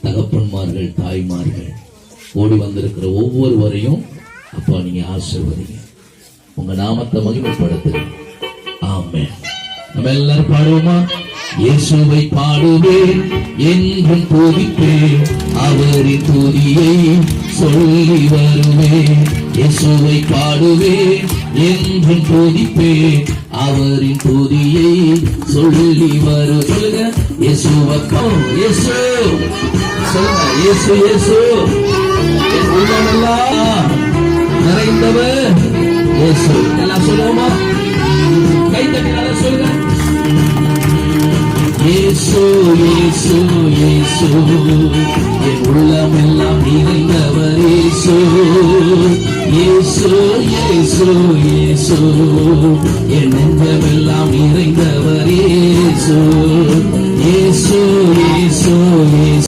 தகப்பன்மார்கள், தாய்மார்கள், ஓடி வந்திருக்கிற ஒவ்வொருவரையும் அப்பா நீங்க ஆசீர்வதிங்க, உங்க நாமத்தை மகிமைப்படுத்துங்க. ஆமென். நம்ம எல்லாரும் பாடுவோமா? இயேசுவை பாடுவேன், என்றும் துதிப்பேன், அவரின் துதியை சொல்லி வருவேன். இயேசுவை பாடுவேன், என்றும் துதிப்பேன், அவரின் துதியை சொல்லி வரு. சொல்லுங்க, இயேசுவப்பா, இயேசு சொல்லுங்க, இயேசு இயேசு என் உள்ளமெல்லாம் நிறைந்தவர் இயேசு. எல்லாம் சொல்லுவோமா? கை தட்டினால சொல்லுங்க. இயேசு இயேசு இயேசு என் உள்ளமெல்லாம் நிறைந்தவர் இயேசு. இயேசு இயேசு இயேசு என் நெஞ்சமெல்லாம் நிறைந்தவர் இயேசு. இயேசு இயேசு இயேசு